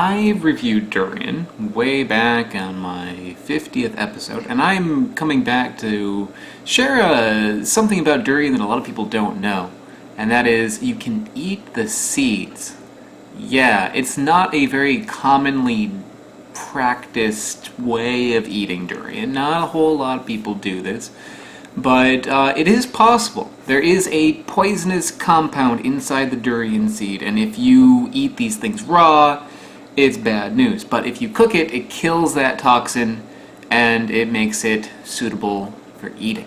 I've reviewed Durian way back on my 50th episode, and I'm coming back to share something about Durian that a lot of people don't know, and that is you can eat the seeds. Yeah, it's not a very commonly practiced way of eating durian. Not a whole lot of people do this, but it is possible. There is a poisonous compound inside the durian seed, and if you eat these things raw, it's bad news. But if you cook it, it kills that toxin, and it makes it suitable for eating.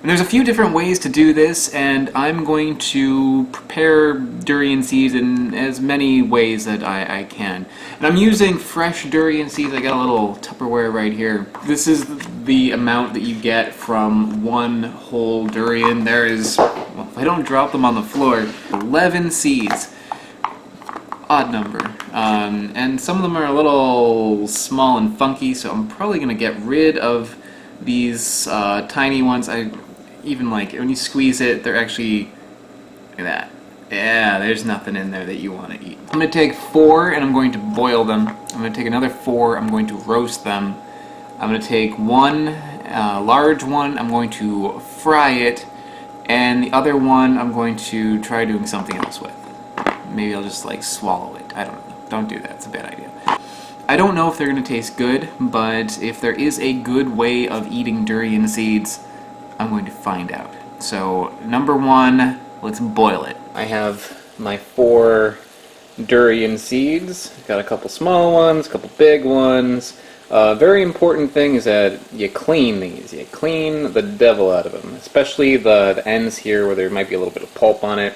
And there's a few different ways to do this, and I'm going to prepare durian seeds in as many ways that I can. And I'm using fresh durian seeds. I got a little Tupperware right here. This is the amount that you get from one whole durian. There is, well, if I don't drop them on the floor, 11 seeds. Odd number. And some of them are a little small and funky, so I'm probably going to get rid of these tiny ones. I even like when you squeeze it, they're actually, look at that. Yeah, there's nothing in there that you want to eat. I'm going to take 4 and I'm going to boil them. I'm going to take another 4, I'm going to roast them. I'm going to take one large one, I'm going to fry it, and the other one I'm going to try doing something else with. Maybe I'll just like swallow it. I don't know. Don't do that. It's a bad idea. I don't know if they're going to taste good, but if there is a good way of eating durian seeds, I'm going to find out. So, number 1, let's boil it. I have my 4 durian seeds. I've got a couple small ones, a couple big ones. Very important thing is that you clean these. You clean the devil out of them, especially the ends here where there might be a little bit of pulp on it.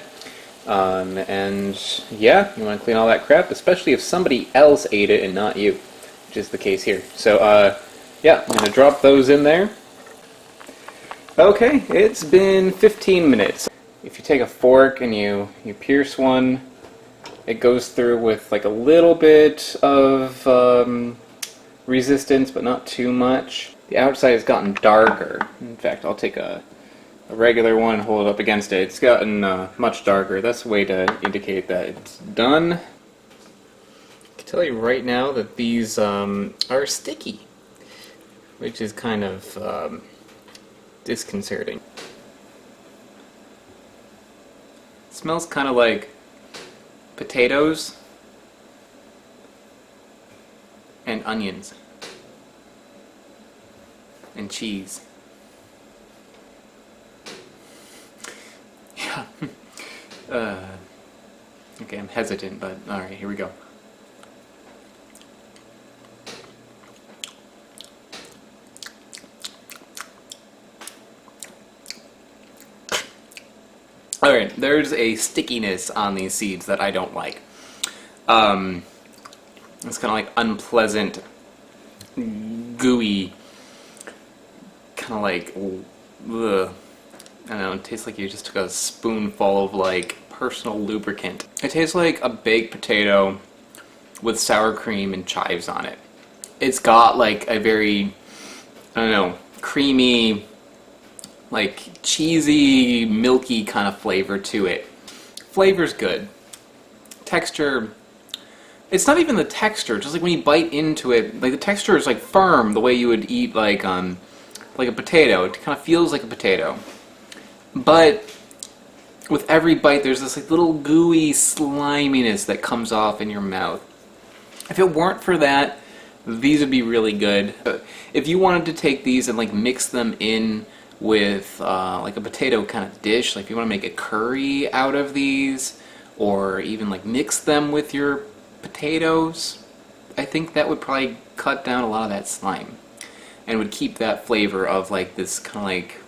And yeah, you want to clean all that crap, especially if somebody else ate it and not you, which is the case here. So, yeah, I'm going to drop those in there. Okay, it's been 15 minutes. If you take a fork and you pierce one, it goes through with like a little bit of resistance, but not too much. The outside has gotten darker. In fact, I'll take a regular one and hold it up against it. It's gotten much darker. That's a way to indicate that it's done. I can tell you right now that these are sticky, which is kind of disconcerting. It smells kind of like potatoes and onions and cheese. Yeah. Okay, I'm hesitant, but alright, here we go. Alright, there's a stickiness on these seeds that I don't like. It's kind of like unpleasant, gooey, kind of like, ugh. I don't know, it tastes like you just took a spoonful of like personal lubricant. It tastes like a baked potato with sour cream and chives on it. It's got like a very, I don't know, creamy, like cheesy, milky kind of flavor to it. Flavor's good. Texture, it's not even the texture, just like when you bite into it, like the texture is like firm the way you would eat like a potato. It kind of feels like a potato. But with every bite there's this like little gooey sliminess that comes off in your mouth. If it weren't for that, these would be really good. If you wanted to take these and like mix them in with like a potato kind of dish, like if you want to make a curry out of these, or even like mix them with your potatoes, I think that would probably cut down a lot of that slime and would keep that flavor of like this kind of like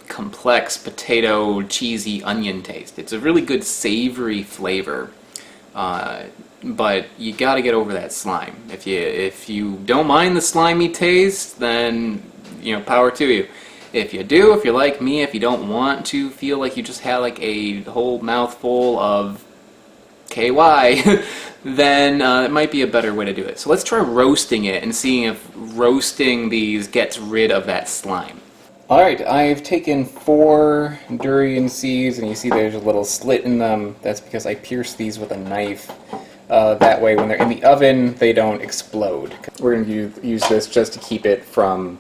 complex potato cheesy onion taste. It's a really good savory flavor, but you got to get over that slime. If you don't mind the slimy taste, then you know, power to you. If you do, if you're like me, if you don't want to feel like you just had like a whole mouthful of KY, then it might be a better way to do it. So let's try roasting it and seeing if roasting these gets rid of that slime. Alright, I've taken 4 durian seeds, and you see there's a little slit in them. That's because I pierced these with a knife. That way when they're in the oven, they don't explode. We're going to use this just to keep it from,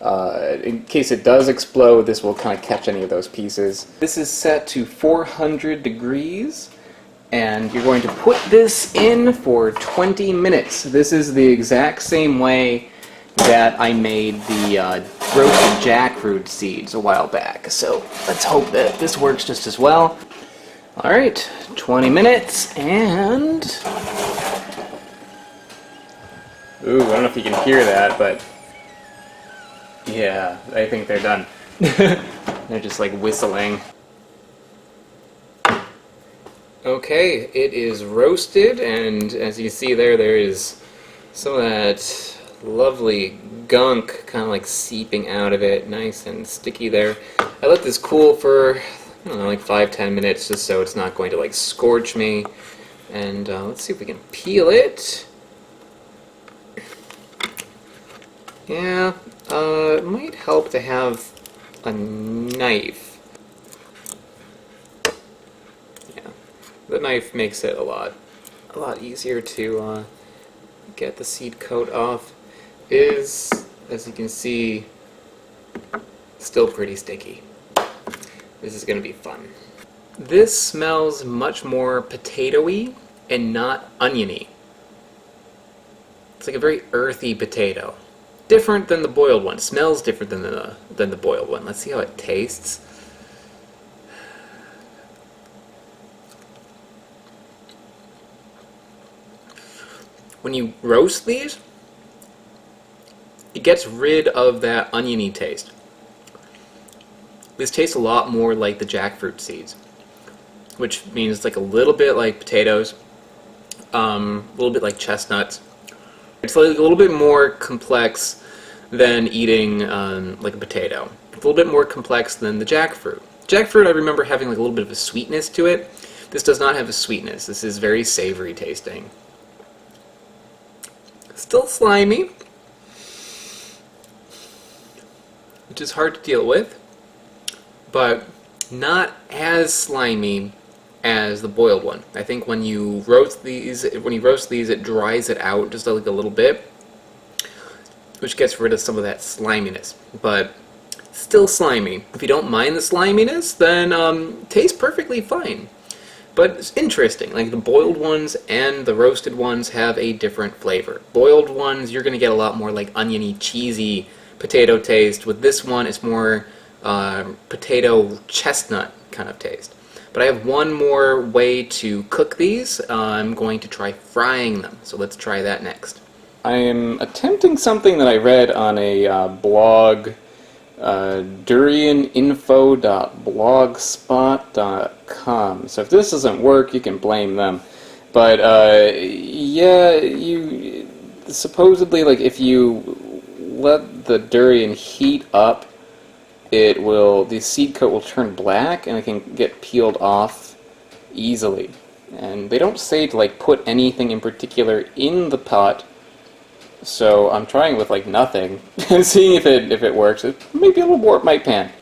in case it does explode, this will kind of catch any of those pieces. This is set to 400 degrees, and you're going to put this in for 20 minutes. This is the exact same way that I made the roasted jackfruit seeds a while back. So let's hope that this works just as well. Alright, 20 minutes, and... Ooh, I don't know if you can hear that, but... Yeah, I think they're done. They're just like whistling. Okay, it is roasted, and as you see there, there is some of that lovely gunk kind of like seeping out of it, nice and sticky there. I let this cool for, I don't know, like 5-10 minutes just so it's not going to like scorch me. And let's see if we can peel it. Yeah, it might help to have a knife. Yeah, the knife makes it a lot easier to get the seed coat off. Is, as you can see, still pretty sticky. This is going to be fun. This smells much more potato-y and not oniony. It's like a very earthy potato. Different than the boiled one. Smells different than the boiled one. Let's see how it tastes. When you roast these, it gets rid of that oniony taste. This tastes a lot more like the jackfruit seeds, which means it's like a little bit like potatoes, a little bit like chestnuts. It's like a little bit more complex than eating like a potato. It's a little bit more complex than the jackfruit. Jackfruit, I remember having like a little bit of a sweetness to it. This does not have a sweetness. This is very savory tasting. Still slimy, which is hard to deal with, but not as slimy as the boiled one. I think when you roast these, it dries it out just like a little bit, which gets rid of some of that sliminess, but still slimy. If you don't mind the sliminess, then tastes perfectly fine. But it's interesting, like the boiled ones and the roasted ones have a different flavor. Boiled ones, you're going to get a lot more like oniony, cheesy potato taste. With this one, it's more potato chestnut kind of taste. But I have one more way to cook these. I'm going to try frying them, so let's try that next. I am attempting something that I read on a blog, durianinfo.blogspot.com. So if this doesn't work, you can blame them. But yeah, you supposedly, like, if you let the durian heat up, the seed coat will turn black and it can get peeled off easily. And they don't say to like put anything in particular in the pot. So I'm trying with like nothing and seeing if it works. Maybe it'll warp my pan.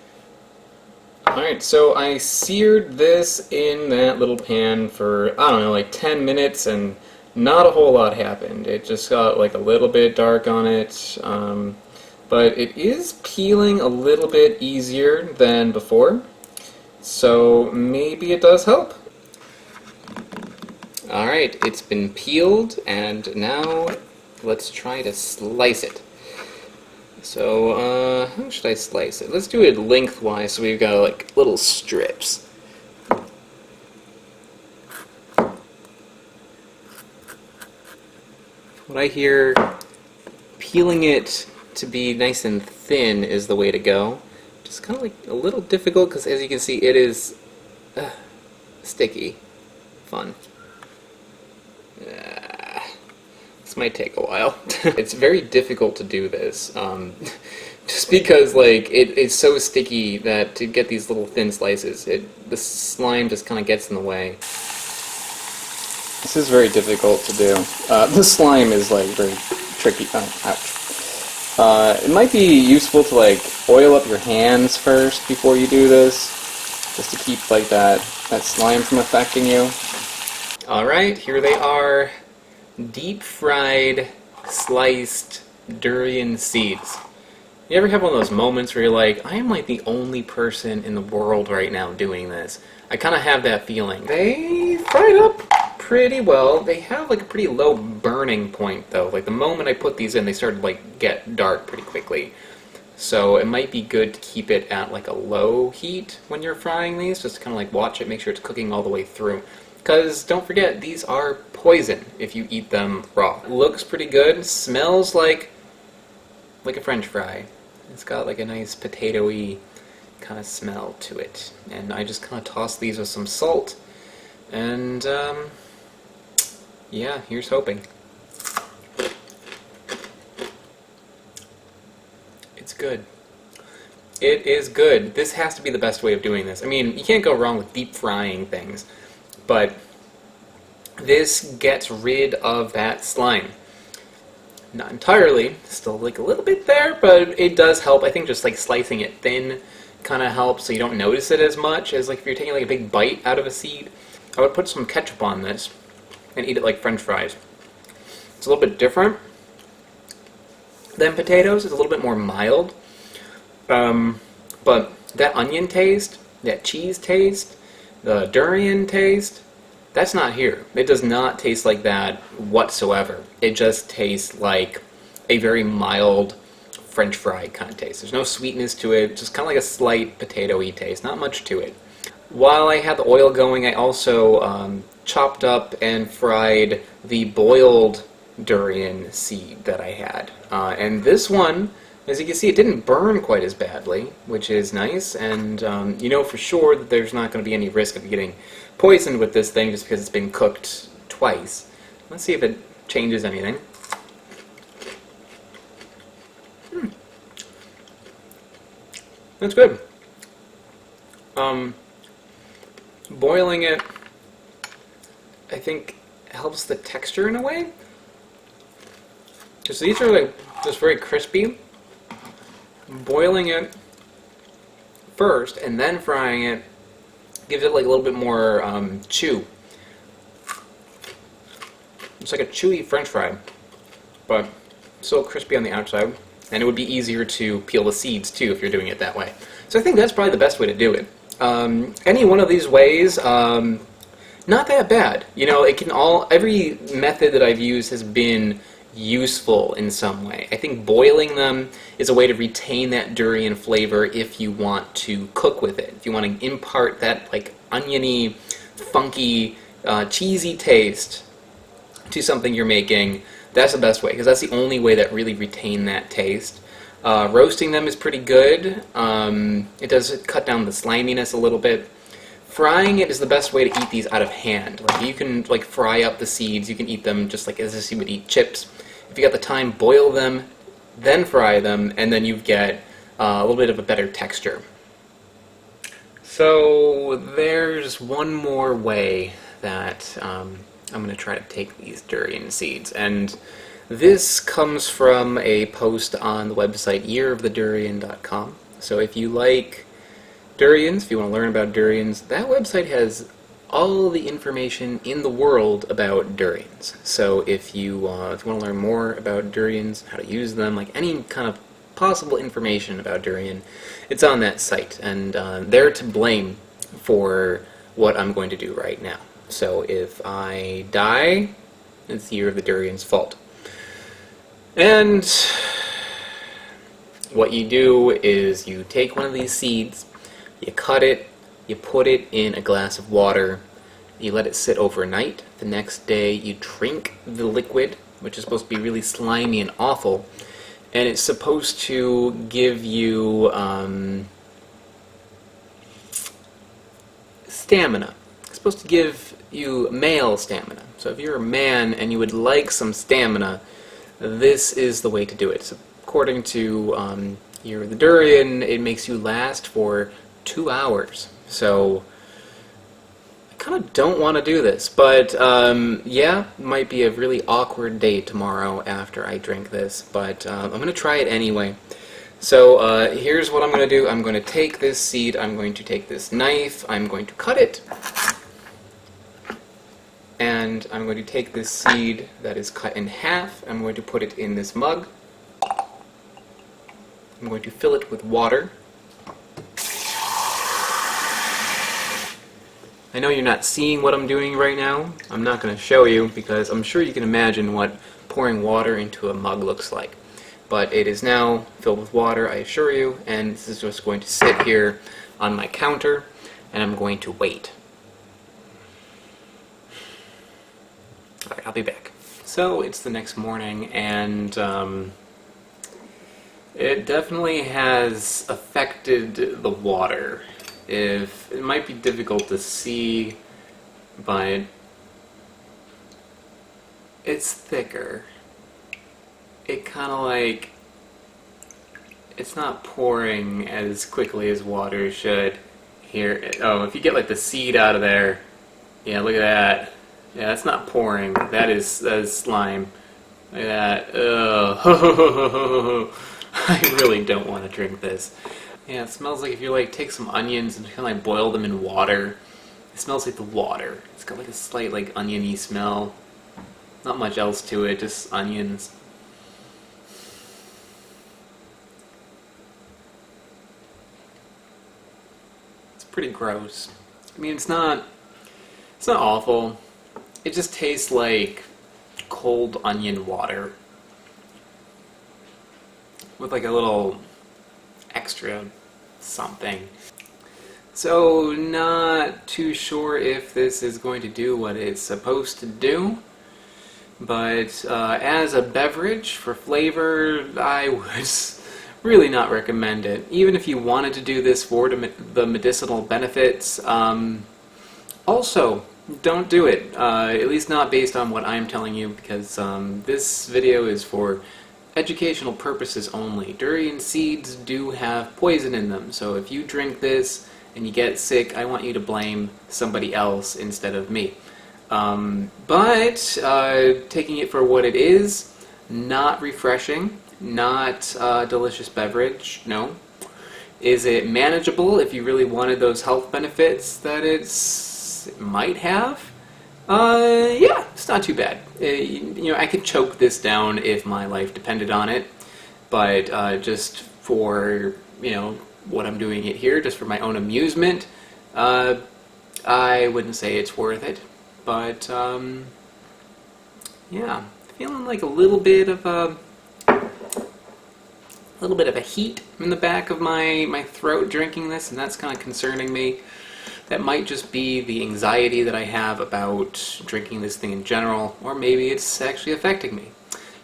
Alright, so I seared this in that little pan for, I don't know, like 10 minutes and not a whole lot happened. It just got like a little bit dark on it, but it is peeling a little bit easier than before, so maybe it does help. Alright, it's been peeled, and now let's try to slice it. So, how should I slice it? Let's do it lengthwise so we've got like little strips. What I hear, peeling it to be nice and thin is the way to go. Just kind of like a little difficult because, as you can see, it is sticky. Fun. This might take a while. It's very difficult to do this, just because like it's so sticky that to get these little thin slices, the slime just kind of gets in the way. This is very difficult to do. The slime is like very tricky. Oh, ouch. It might be useful to like oil up your hands first before you do this, just to keep like that slime from affecting you. Alright, here they are. Deep fried, sliced durian seeds. You ever have one of those moments where you're like, I am like the only person in the world right now doing this? I kind of have that feeling. They fried up pretty well. They have like a pretty low burning point though. Like the moment I put these in, they started like get dark pretty quickly. So it might be good to keep it at like a low heat when you're frying these, just to kind of like watch it, make sure it's cooking all the way through. Because don't forget, these are poison if you eat them raw. Looks pretty good, smells like a French fry. It's got like a nice potato-y kind of smell to it. And I just kind of toss these with some salt. And yeah, here's hoping. It's good. It is good. This has to be the best way of doing this. I mean, you can't go wrong with deep frying things, but this gets rid of that slime. Not entirely, still like a little bit there, but it does help. I think just like slicing it thin kind of helps so you don't notice it as much as like if you're taking like a big bite out of a seed. I would put some ketchup on this and eat it like French fries. It's a little bit different than potatoes. It's a little bit more mild. But that onion taste, that cheese taste, the durian taste, that's not here. It does not taste like that whatsoever. It just tastes like a very mild French fry kind of taste. There's no sweetness to it, just kind of like a slight potato-y taste, not much to it. While I had the oil going, I also chopped up and fried the boiled durian seed that I had. And this one, as you can see, it didn't burn quite as badly, which is nice, and you know for sure that there's not going to be any risk of getting poisoned with this thing just because it's been cooked twice. Let's see if it changes anything. That's good. Boiling it, I think, helps the texture in a way. Because these are like just very crispy. Boiling it first and then frying it gives it like a little bit more chew. It's like a chewy French fry, but still crispy on the outside. And it would be easier to peel the seeds too if you're doing it that way. So I think that's probably the best way to do it. Any one of these ways, not that bad. You know, it can every method that I've used has been useful in some way. I think boiling them is a way to retain that durian flavor if you want to cook with it. If you want to impart that like oniony, funky, cheesy taste to something you're making, that's the best way, because that's the only way that really retain that taste. Roasting them is pretty good. It does cut down the sliminess a little bit. Frying it is the best way to eat these out of hand. Like you can like fry up the seeds, you can eat them just like as if you would eat chips. If you got the time, boil them, then fry them, and then you get a little bit of a better texture. So there's one more way that I'm going to try to take these durian seeds, and this comes from a post on the website yearofthedurian.com. So if you like durians, if you want to learn about durians, that website has all the information in the world about durians. So if you want to learn more about durians, how to use them, like any kind of possible information about durian, it's on that site, and they're to blame for what I'm going to do right now. So if I die, it's Year of the Durian's fault. And what you do is you take one of these seeds, you cut it, you put it in a glass of water, you let it sit overnight. The next day you drink the liquid, which is supposed to be really slimy and awful, and it's supposed to give you stamina. It's supposed to give you male stamina. So if you're a man and you would like some stamina, this is the way to do it. So according to Year of the Durian, it makes you last for 2 hours. So I kind of don't want to do this, but yeah, might be a really awkward day tomorrow after I drink this, but I'm going to try it anyway. So here's what I'm going to do. I'm going to take this seed, I'm going to take this knife, I'm going to cut it, And I'm going to take this seed that is cut in half, I'm going to put it in this mug. I'm going to fill it with water. I know you're not seeing what I'm doing right now. I'm not going to show you because I'm sure you can imagine what pouring water into a mug looks like. But it is now filled with water, I assure you, and this is just going to sit here on my counter, and I'm going to wait. Alright, I'll be back. So it's the next morning, and it definitely has affected the water. It might be difficult to see, but it's thicker. It kind of like, it's not pouring as quickly as water should. Here, oh, if you get like the seed out of there, yeah, look at that. Yeah, that's not pouring. That is slime. Look at that. Ugh. I really don't want to drink this. Yeah, it smells like if you like take some onions and kind of like boil them in water. It smells like the water. It's got like a slight like oniony smell. Not much else to it, just onions. It's pretty gross. I mean, it's not awful. It just tastes like cold onion water with like a little extra something. So not too sure if this is going to do what it's supposed to do, but as a beverage for flavor, I would really not recommend it. Even if you wanted to do this for the medicinal benefits, also don't do it, at least not based on what I'm telling you, because this video is for educational purposes only. Durian seeds do have poison in them, so if you drink this and you get sick, I want you to blame somebody else instead of me. But taking it for what it is, not refreshing, not a delicious beverage, no. Is it manageable if you really wanted those health benefits that it might have? Yeah, it's not too bad. You know, I could choke this down if my life depended on it, but just for, you know, what I'm doing it here, just for my own amusement, I wouldn't say it's worth it. But yeah, feeling like a little bit of a heat in the back of my throat drinking this, and that's kind of concerning me. That might just be the anxiety that I have about drinking this thing in general, or maybe it's actually affecting me.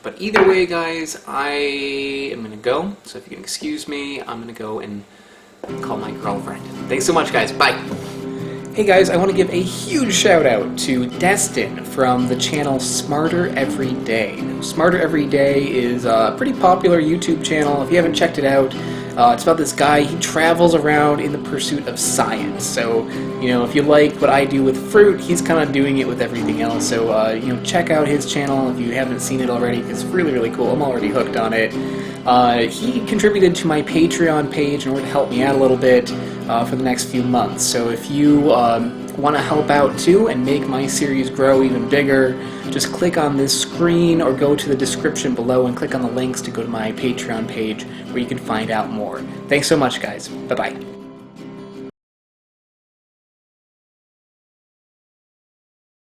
But either way, guys, I am going to go. So if you can excuse me, I'm going to go and call my girlfriend. Thanks so much, guys. Bye. Hey guys, I want to give a huge shout out to Destin from the channel Smarter Every Day. Smarter Every Day is a pretty popular YouTube channel. If you haven't checked it out, it's about this guy. He travels around in the pursuit of science. So, you know, if you like what I do with fruit, he's kind of doing it with everything else. So, you know, check out his channel if you haven't seen it already. It's really, really cool. I'm already hooked on it. He contributed to my Patreon page in order to help me out a little bit for the next few months. So if you want to help out too and make my series grow even bigger, just click on this screen or go to the description below and click on the links to go to my Patreon page where you can find out more. Thanks so much, guys. Bye-bye.